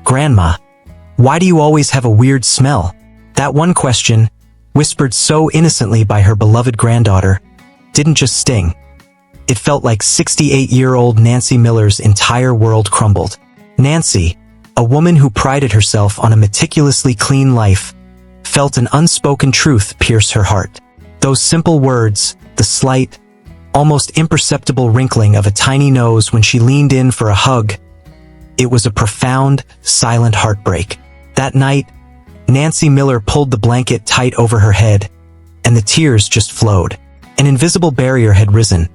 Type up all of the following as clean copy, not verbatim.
"Grandma, why do you always have a weird smell?" That one question, whispered so innocently by her beloved granddaughter, didn't just sting. It felt like 68-year-old Nancy Miller's entire world crumbled. Nancy, a woman who prided herself on a meticulously clean life, felt an unspoken truth pierce her heart. Those simple words, the slight, almost imperceptible wrinkling of a tiny nose when she leaned in for a hug, it was a profound, silent heartbreak. That night, Nancy Miller pulled the blanket tight over her head, and the tears just flowed. An invisible barrier had risen,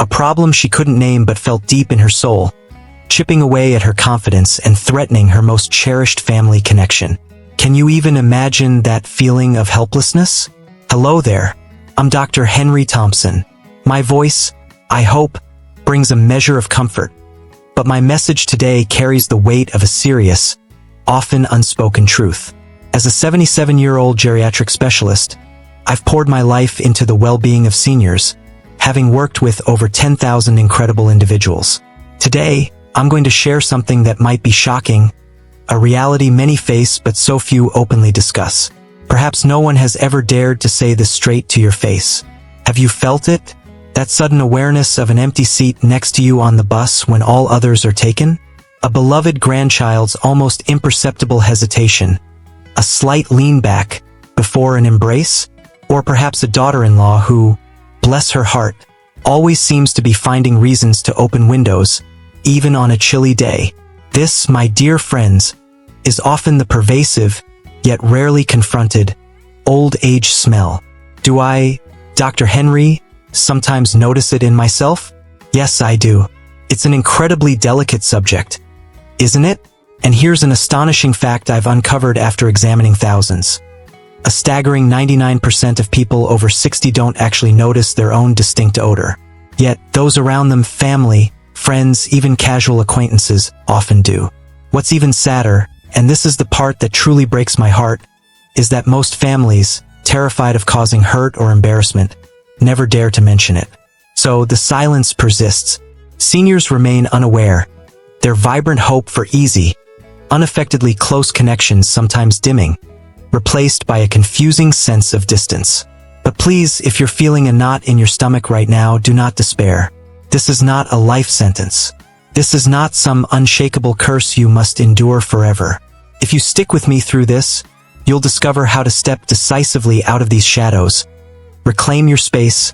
a problem she couldn't name but felt deep in her soul, chipping away at her confidence and threatening her most cherished family connection. Can you even imagine that feeling of helplessness? Hello there, I'm Dr. Henry Thompson. My voice, I hope, brings a measure of comfort, but my message today carries the weight of a serious, often unspoken truth. As a 77-year-old geriatric specialist, I've poured my life into the well-being of seniors, having worked with over 10,000 incredible individuals. Today, I'm going to share something that might be shocking, a reality many face but so few openly discuss. Perhaps no one has ever dared to say this straight to your face. Have you felt it? That sudden awareness of an empty seat next to you on the bus when all others are taken? A beloved grandchild's almost imperceptible hesitation? A slight lean back before an embrace? Or perhaps a daughter-in-law who, bless her heart, always seems to be finding reasons to open windows, even on a chilly day. This, my dear friends, is often the pervasive, yet rarely confronted, old age smell. Do I, Dr. Henry, sometimes notice it in myself? Yes, I do. It's an incredibly delicate subject, isn't it? And here's an astonishing fact I've uncovered after examining thousands. A staggering 99% of people over 60 don't actually notice their own distinct odor. Yet, those around them, family, friends, even casual acquaintances, often do. What's even sadder, and this is the part that truly breaks my heart, is that most families, terrified of causing hurt or embarrassment, never dare to mention it. So the silence persists. Seniors remain unaware, their vibrant hope for easy, unaffectedly close connections sometimes dimming, replaced by a confusing sense of distance. But please, if you're feeling a knot in your stomach right now, do not despair. This is not a life sentence. This is not some unshakable curse you must endure forever. If you stick with me through this, you'll discover how to step decisively out of these shadows, reclaim your space,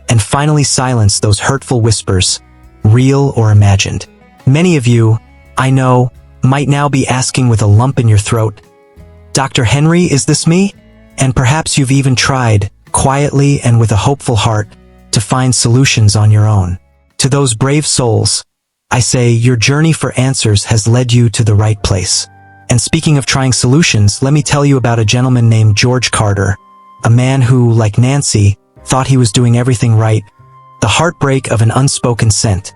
and finally silence those hurtful whispers, real or imagined. Many of you, I know, might now be asking with a lump in your throat, Dr. Henry, is this me? And perhaps you've even tried, quietly and with a hopeful heart, to find solutions on your own. To those brave souls, I say your journey for answers has led you to the right place. And speaking of trying solutions, let me tell you about a gentleman named George Carter, a man who, like Nancy, thought he was doing everything right. The heartbreak of an unspoken scent.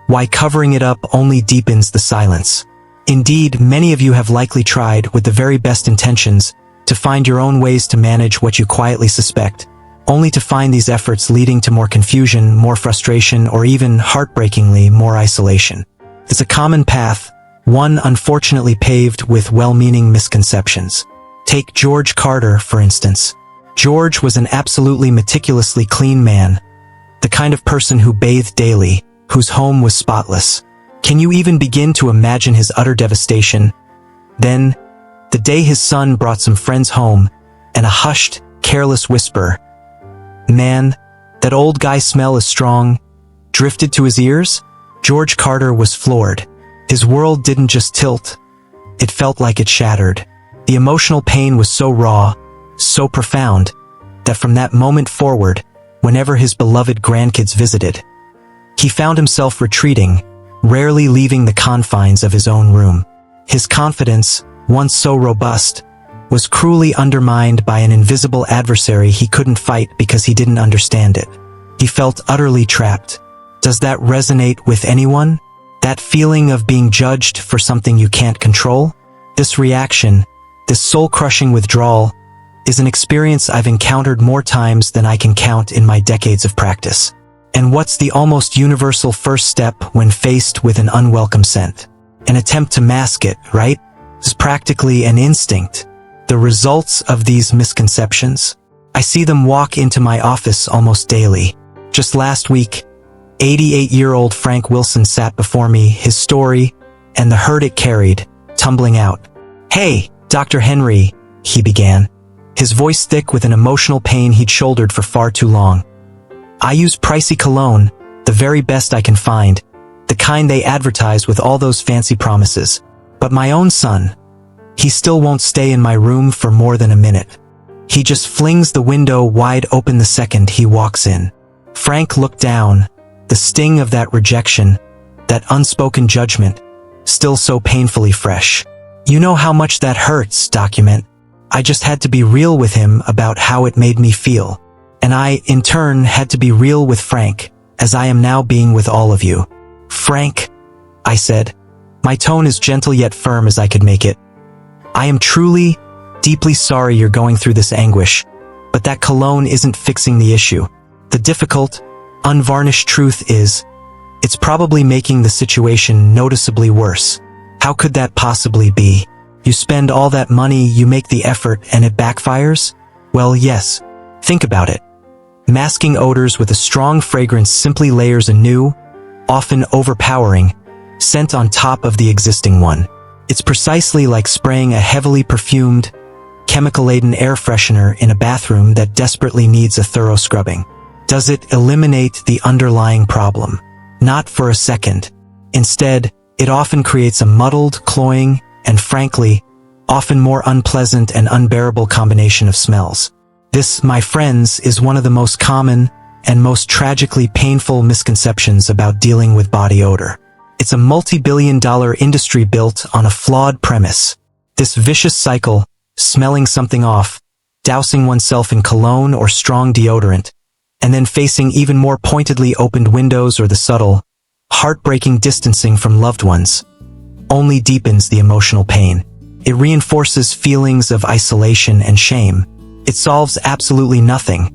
Why covering it up only deepens the silence. Indeed, many of you have likely tried, with the very best intentions, to find your own ways to manage what you quietly suspect, only to find these efforts leading to more confusion, more frustration, or even, heartbreakingly, more isolation. It's a common path, one unfortunately paved with well-meaning misconceptions. Take George Carter, for instance. George was an absolutely meticulously clean man, the kind of person who bathed daily, whose home was spotless. Can you even begin to imagine his utter devastation? Then, the day his son brought some friends home, and a hushed, careless whisper, "Man, that old guy smell is strong," drifted to his ears, George Carter was floored. His world didn't just tilt, it felt like it shattered. The emotional pain was so raw, so profound, that from that moment forward, whenever his beloved grandkids visited, he found himself retreating, rarely leaving the confines of his own room. His confidence, once so robust, was cruelly undermined by an invisible adversary he couldn't fight because he didn't understand it. He felt utterly trapped. Does that resonate with anyone? That feeling of being judged for something you can't control? This reaction, this soul-crushing withdrawal, is an experience I've encountered more times than I can count in my decades of practice. And what's the almost universal first step when faced with an unwelcome scent? An attempt to mask it, right? is practically an instinct. The results of these misconceptions? I see them walk into my office almost daily. Just last week, 88-year-old Frank Wilson sat before me, his story, and the hurt it carried, tumbling out. "Hey, Dr. Henry," he began, his voice thick with an emotional pain he'd shouldered for far too long. "I use pricey cologne, the very best I can find, the kind they advertise with all those fancy promises. But my own son, he still won't stay in my room for more than a minute. He just flings the window wide open the second he walks in." Frank looked down, the sting of that rejection, that unspoken judgment, still so painfully fresh. "You know how much that hurts, document. I just had to be real with him about how it made me feel. And I, in turn, had to be real with Frank, as I am now being with all of you." "Frank," I said, my tone as gentle yet firm as I could make it, "I am truly, deeply sorry you're going through this anguish, but that cologne isn't fixing the issue. The difficult, unvarnished truth is, it's probably making the situation noticeably worse. How could that possibly be? You spend all that money, you make the effort, and it backfires? Well, yes. Think about it. Masking odors with a strong fragrance simply layers a new, often overpowering, scent on top of the existing one. It's precisely like spraying a heavily perfumed, chemical-laden air freshener in a bathroom that desperately needs a thorough scrubbing. Does it eliminate the underlying problem? Not for a second. Instead, it often creates a muddled, cloying, and frankly, often more unpleasant and unbearable combination of smells. This, my friends, is one of the most common and most tragically painful misconceptions about dealing with body odor. It's a multi-billion-dollar industry built on a flawed premise. This vicious cycle, smelling something off, dousing oneself in cologne or strong deodorant, and then facing even more pointedly opened windows or the subtle, heartbreaking distancing from loved ones, only deepens the emotional pain. It reinforces feelings of isolation and shame. It solves absolutely nothing.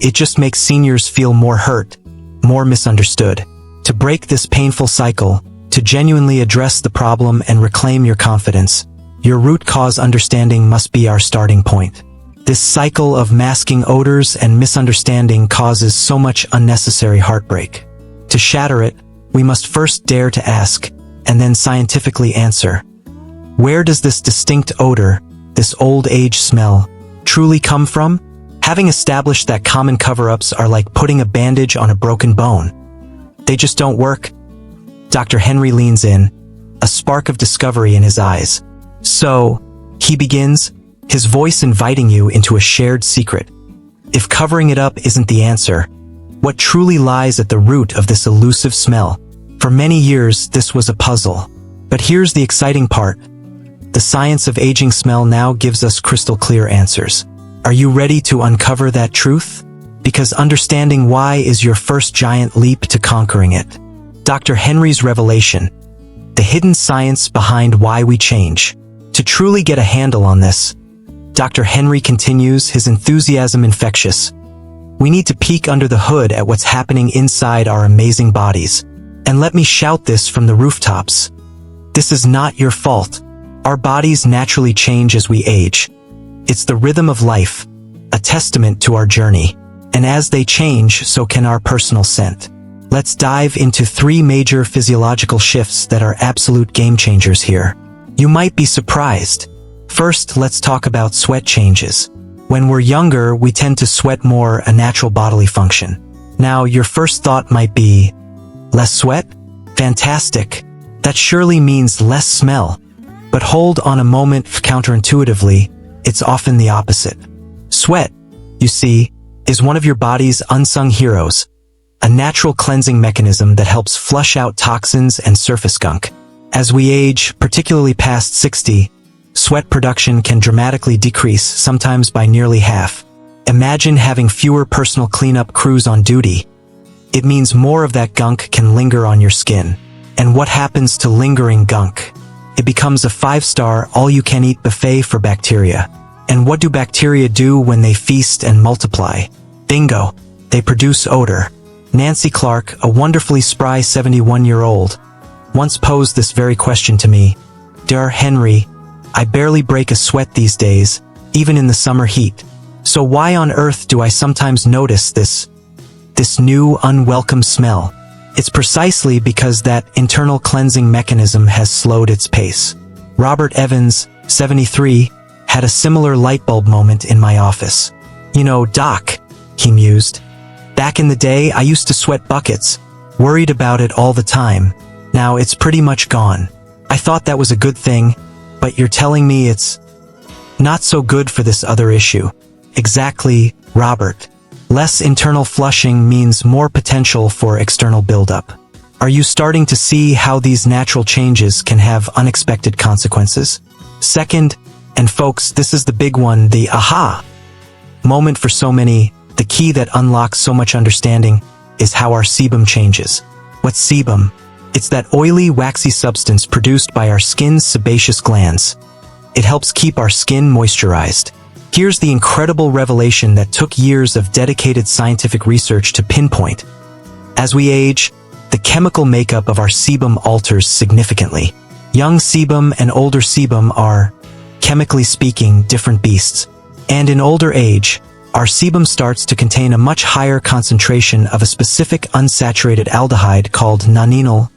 It just makes seniors feel more hurt, more misunderstood. To break this painful cycle, to genuinely address the problem and reclaim your confidence, your root cause understanding must be our starting point. This cycle of masking odors and misunderstanding causes so much unnecessary heartbreak. To shatter it, we must first dare to ask, and then scientifically answer. Where does this distinct odor, this old age smell, truly come from? Having established that common cover-ups are like putting a bandage on a broken bone. They just don't work. Dr. Henry leans in, a spark of discovery in his eyes. "So," he begins, his voice inviting you into a shared secret. "If covering it up isn't the answer, what truly lies at the root of this elusive smell? For many years, this was a puzzle. But here's the exciting part. The science of aging smell now gives us crystal clear answers. Are you ready to uncover that truth? Because understanding why is your first giant leap to conquering it." Dr. Henry's revelation, the hidden science behind why we change. To truly get a handle on this, Dr. Henry continues, his enthusiasm infectious. We need to peek under the hood at what's happening inside our amazing bodies. And let me shout this from the rooftops. This is not your fault. Our bodies naturally change as we age. It's the rhythm of life, a testament to our journey. And as they change, so can our personal scent. Let's dive into 3 major physiological shifts that are absolute game changers here. You might be surprised. First, let's talk about sweat changes. When we're younger, we tend to sweat more, a natural bodily function. Now, your first thought might be, less sweat? Fantastic. That surely means less smell. But hold on a moment, counterintuitively, it's often the opposite. Sweat, you see, is one of your body's unsung heroes, a natural cleansing mechanism that helps flush out toxins and surface gunk. As we age, particularly past 60, sweat production can dramatically decrease, sometimes by nearly half. Imagine having fewer personal cleanup crews on duty. It means more of that gunk can linger on your skin. And what happens to lingering gunk? It becomes a 5-star, all-you-can-eat buffet for bacteria. And what do bacteria do when they feast and multiply? Bingo! They produce odor. Nancy Clark, a wonderfully spry 71-year-old, once posed this very question to me. Dr. Henry, I barely break a sweat these days, even in the summer heat. So why on earth do I sometimes notice this new, unwelcome smell? It's precisely because that internal cleansing mechanism has slowed its pace. Robert Evans, 73, had a similar light bulb moment in my office. "You know, Doc," he mused, "back in the day I used to sweat buckets, worried about it all the time. Now it's pretty much gone. I thought that was a good thing, but you're telling me it's not so good for this other issue." Exactly, Robert. Less internal flushing means more potential for external buildup. Are you starting to see how these natural changes can have unexpected consequences? Second, and folks, this is the big one, the aha moment for so many, the key that unlocks so much understanding, is how our sebum changes. What's sebum? It's that oily, waxy substance produced by our skin's sebaceous glands. It helps keep our skin moisturized. Here's the incredible revelation that took years of dedicated scientific research to pinpoint. As we age, the chemical makeup of our sebum alters significantly. Young sebum and older sebum are, chemically speaking, different beasts. And in older age, our sebum starts to contain a much higher concentration of a specific unsaturated aldehyde called nonenal.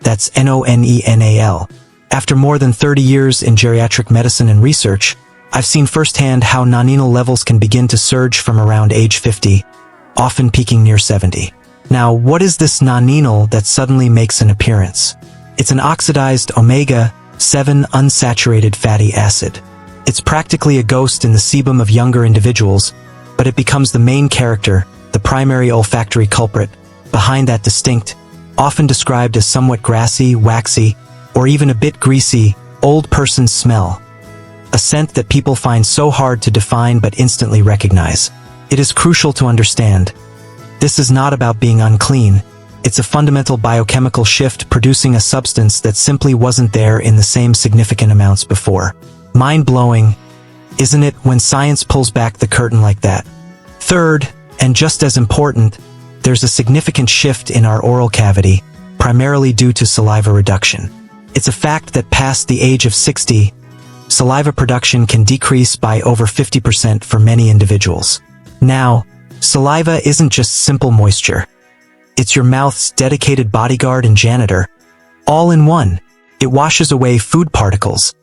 That's NONENAL. After more than 30 years in geriatric medicine and research, I've seen firsthand how nonenal levels can begin to surge from around age 50, often peaking near 70. Now, what is this nonenal that suddenly makes an appearance? It's an oxidized omega-7 unsaturated fatty acid. It's practically a ghost in the sebum of younger individuals, but it becomes the main character, the primary olfactory culprit, behind that distinct, often described as somewhat grassy, waxy, or even a bit greasy, old person's smell. A scent that people find so hard to define but instantly recognize. It is crucial to understand. This is not about being unclean. It's a fundamental biochemical shift producing a substance that simply wasn't there in the same significant amounts before. Mind-blowing, isn't it, when science pulls back the curtain like that? Third, and just as important, there's a significant shift in our oral cavity, primarily due to saliva reduction. It's a fact that past the age of 60, saliva production can decrease by over 50% for many individuals. Now, saliva isn't just simple moisture. It's your mouth's dedicated bodyguard and janitor, all in one. It washes away food particles,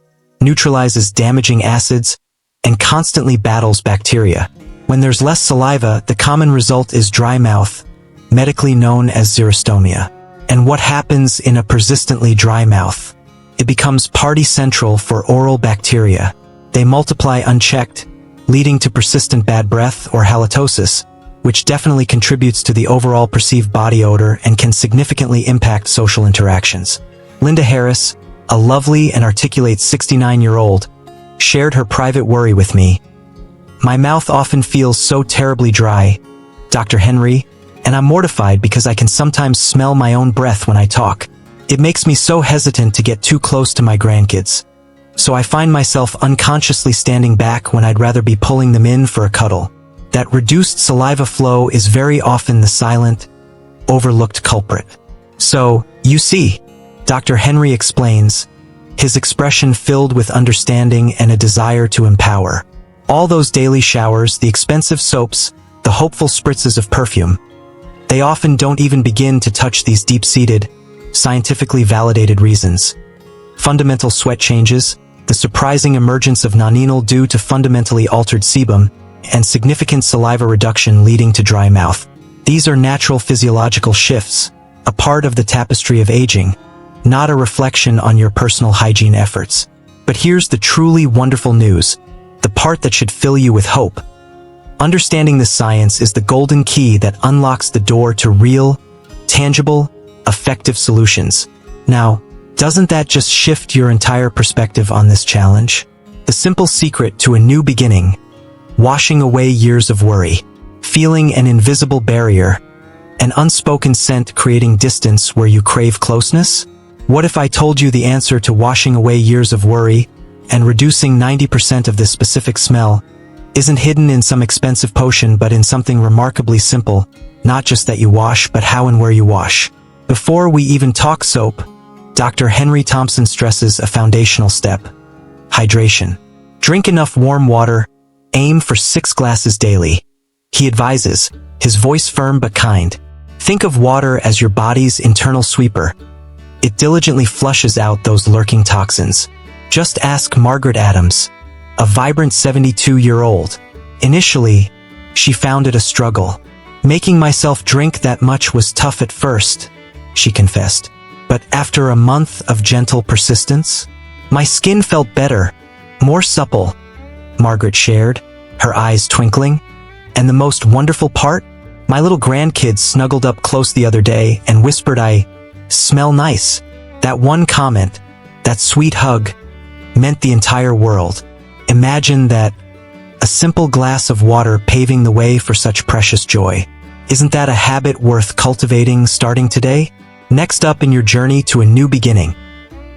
neutralizes damaging acids, and constantly battles bacteria. When there's less saliva, the common result is dry mouth, medically known as xerostomia. And what happens in a persistently dry mouth? It becomes party central for oral bacteria. They multiply unchecked, leading to persistent bad breath or halitosis, which definitely contributes to the overall perceived body odor and can significantly impact social interactions. Linda Harris, a lovely and articulate 69-year-old, shared her private worry with me. "My mouth often feels so terribly dry, Dr. Henry, and I'm mortified because I can sometimes smell my own breath when I talk. It makes me so hesitant to get too close to my grandkids. So I find myself unconsciously standing back when I'd rather be pulling them in for a cuddle." That reduced saliva flow is very often the silent, overlooked culprit. So, you see, Dr. Henry explains, his expression filled with understanding and a desire to empower. All those daily showers, the expensive soaps, the hopeful spritzes of perfume, they often don't even begin to touch these deep-seated, scientifically validated reasons. Fundamental sweat changes, the surprising emergence of nonenal due to fundamentally altered sebum, and significant saliva reduction leading to dry mouth. These are natural physiological shifts, a part of the tapestry of aging, not a reflection on your personal hygiene efforts. But here's the truly wonderful news, the part that should fill you with hope. Understanding this science is the golden key that unlocks the door to real, tangible, effective solutions. Now, doesn't that just shift your entire perspective on this challenge? The simple secret to a new beginning, washing away years of worry, feeling an invisible barrier, an unspoken scent creating distance where you crave closeness? What if I told you the answer to washing away years of worry and reducing 90% of this specific smell isn't hidden in some expensive potion but in something remarkably simple, not just that you wash but how and where you wash? Before we even talk soap, Dr. Henry Thompson stresses a foundational step: hydration. Drink enough warm water, aim for 6 glasses daily. He advises, his voice firm but kind. Think of water as your body's internal sweeper. It diligently flushes out those lurking toxins. Just ask Margaret Adams, a vibrant 72-year-old. Initially, she found it a struggle. Making myself drink that much was tough at first, she confessed. But after a month of gentle persistence, my skin felt better, more supple, Margaret shared, her eyes twinkling. And the most wonderful part? My little grandkids snuggled up close the other day and whispered, "I smell nice." That one comment, that sweet hug, meant the entire world. Imagine that, a simple glass of water paving the way for such precious joy. Isn't that a habit worth cultivating starting today? Next up in your journey to a new beginning,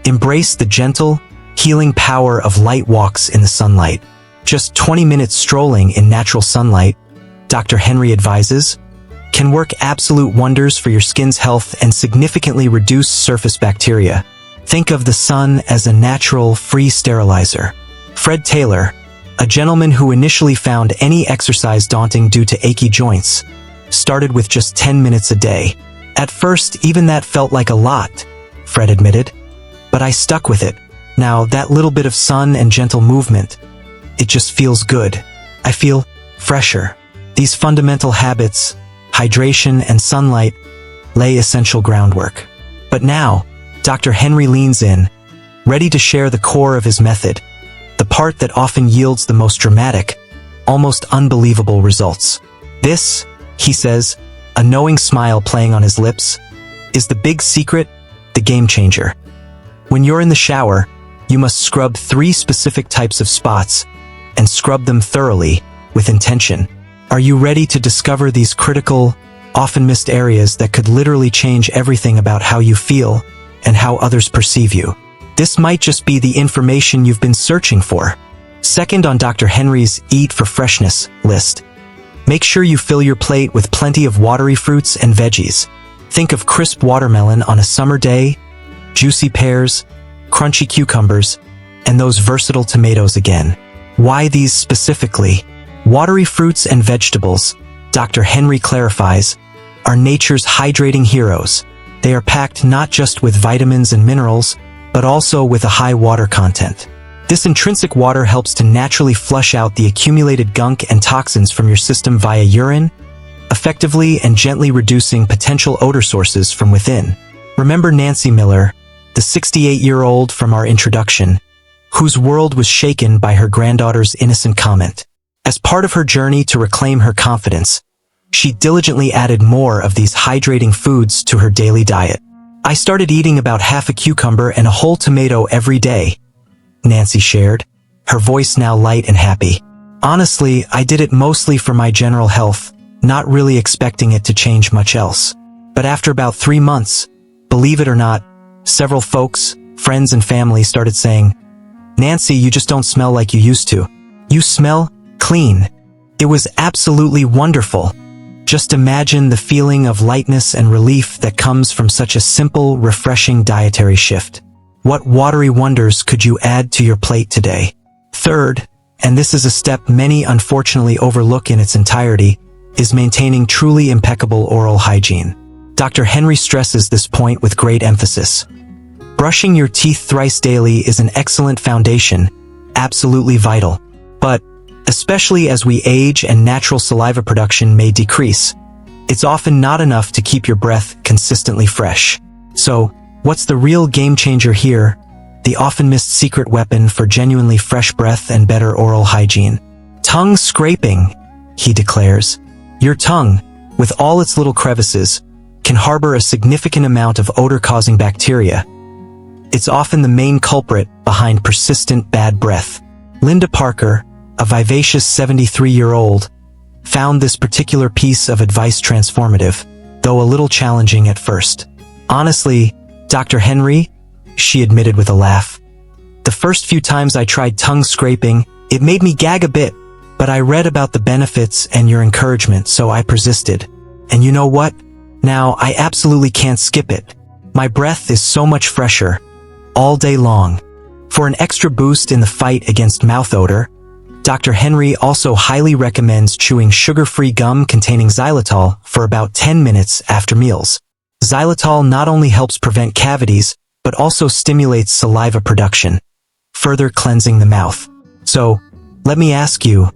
embrace the gentle, healing power of light walks in the sunlight. Just 20 minutes strolling in natural sunlight, Dr. Henry advises, can work absolute wonders for your skin's health and significantly reduce surface bacteria. Think of the sun as a natural, free sterilizer. Fred Taylor, a gentleman who initially found any exercise daunting due to achy joints, started with just 10 minutes a day. At first, even that felt like a lot, Fred admitted, but I stuck with it. Now, that little bit of sun and gentle movement, it just feels good. I feel fresher. These fundamental habits, hydration and sunlight, lay essential groundwork. But now, Dr. Henry leans in, ready to share the core of his method, the part that often yields the most dramatic, almost unbelievable results. This, he says, a knowing smile playing on his lips, is the big secret, the game changer. When you're in the shower, you must scrub 3 specific types of spots, and scrub them thoroughly, with intention. Are you ready to discover these critical, often missed areas that could literally change everything about how you feel and how others perceive you? This might just be the information you've been searching for. Second on Dr. Henry's Eat for Freshness list, make sure you fill your plate with plenty of watery fruits and veggies. Think of crisp watermelon on a summer day, juicy pears, crunchy cucumbers, and those versatile tomatoes again. Why these specifically? Watery fruits and vegetables, Dr. Henry clarifies, are nature's hydrating heroes. They are packed not just with vitamins and minerals, but also with a high water content. This intrinsic water helps to naturally flush out the accumulated gunk and toxins from your system via urine, effectively and gently reducing potential odor sources from within. Remember Nancy Miller, the 68-year-old from our introduction, whose world was shaken by her granddaughter's innocent comment. As part of her journey to reclaim her confidence, she diligently added more of these hydrating foods to her daily diet. I started eating about half a cucumber and a whole tomato every day, Nancy shared, her voice now light and happy. Honestly, I did it mostly for my general health, not really expecting it to change much else. But after about 3 months, believe it or not, several folks, friends and family started saying, "Nancy, you just don't smell like you used to. You smell clean." It was absolutely wonderful. Just imagine the feeling of lightness and relief that comes from such a simple, refreshing dietary shift. What watery wonders could you add to your plate today? Third, and this is a step many unfortunately overlook in its entirety, is maintaining truly impeccable oral hygiene. Dr. Henry stresses this point with great emphasis. Brushing your teeth thrice daily is an excellent foundation, absolutely vital. But, especially as we age and natural saliva production may decrease, it's often not enough to keep your breath consistently fresh. So, what's the real game changer here? The often missed secret weapon for genuinely fresh breath and better oral hygiene. Tongue scraping, he declares. Your tongue, with all its little crevices, can harbor a significant amount of odor-causing bacteria. It's often the main culprit behind persistent bad breath. Linda Parker, a vivacious 73-year-old, found this particular piece of advice transformative, though a little challenging at first. Honestly, Dr. Henry, she admitted with a laugh, the first few times I tried tongue scraping, it made me gag a bit, but I read about the benefits and your encouragement, so I persisted. And you know what? Now I absolutely can't skip it. My breath is so much fresher, all day long. For an extra boost in the fight against mouth odor, Dr. Henry also highly recommends chewing sugar-free gum containing xylitol for about 10 minutes after meals. Xylitol not only helps prevent cavities, but also stimulates saliva production, further cleansing the mouth. So, let me ask you,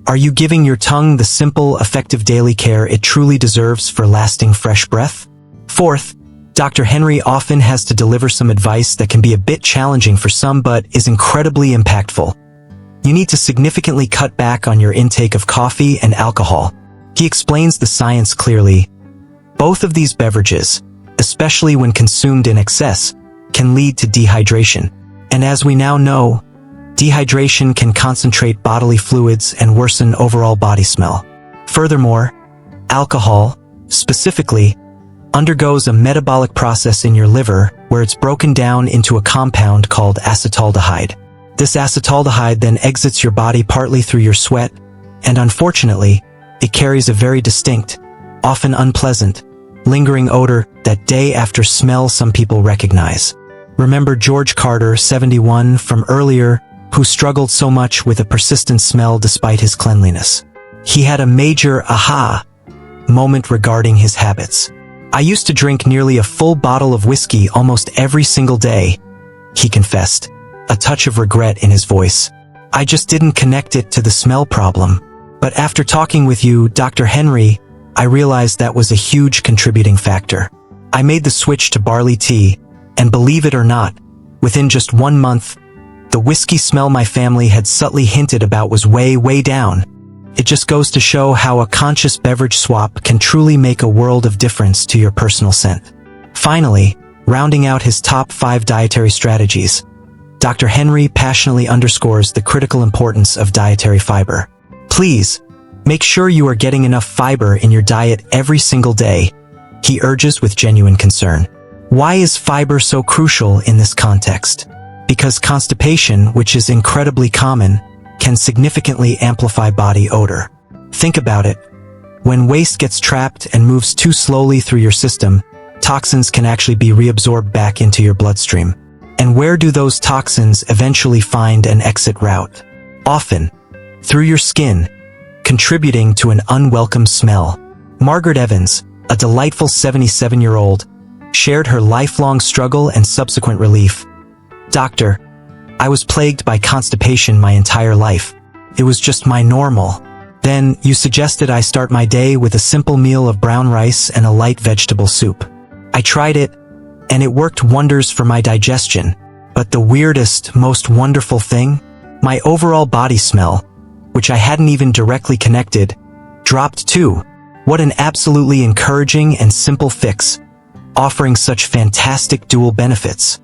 are you giving your tongue the simple, effective daily care it truly deserves for lasting fresh breath? Fourth, Dr. Henry often has to deliver some advice that can be a bit challenging for some but is incredibly impactful. You need to significantly cut back on your intake of coffee and alcohol. He explains the science clearly. Both of these beverages, especially when consumed in excess, can lead to dehydration. And as we now know, dehydration can concentrate bodily fluids and worsen overall body smell. Furthermore, alcohol, specifically, undergoes a metabolic process in your liver where it's broken down into a compound called acetaldehyde. This acetaldehyde then exits your body partly through your sweat, and unfortunately, it carries a very distinct, often unpleasant, lingering odor that day after smell some people recognize. Remember George Carter, 71, from earlier, who struggled so much with a persistent smell despite his cleanliness. He had a major aha moment regarding his habits. I used to drink nearly a full bottle of whiskey almost every single day, he confessed, a touch of regret in his voice. I just didn't connect it to the smell problem. But after talking with you, Dr. Henry, I realized that was a huge contributing factor. I made the switch to barley tea, and believe it or not, within just 1 month, the whiskey smell my family had subtly hinted about was way down. It just goes to show how a conscious beverage swap can truly make a world of difference to your personal scent. Finally, rounding out his top 5 dietary strategies, Dr. Henry passionately underscores the critical importance of dietary fiber. Please, make sure you are getting enough fiber in your diet every single day, he urges with genuine concern. Why is fiber so crucial in this context? Because constipation, which is incredibly common, can significantly amplify body odor. Think about it. When waste gets trapped and moves too slowly through your system, toxins can actually be reabsorbed back into your bloodstream. And where do those toxins eventually find an exit route? Often, through your skin, contributing to an unwelcome smell. Margaret Evans, a delightful 77-year-old, shared her lifelong struggle and subsequent relief. Doctor, I was plagued by constipation my entire life. It was just my normal. Then, you suggested I start my day with a simple meal of brown rice and a light vegetable soup. I tried it, and it worked wonders for my digestion. But the weirdest, most wonderful thing? My overall body smell, which I hadn't even directly connected, dropped too. What an absolutely encouraging and simple fix, offering such fantastic dual benefits.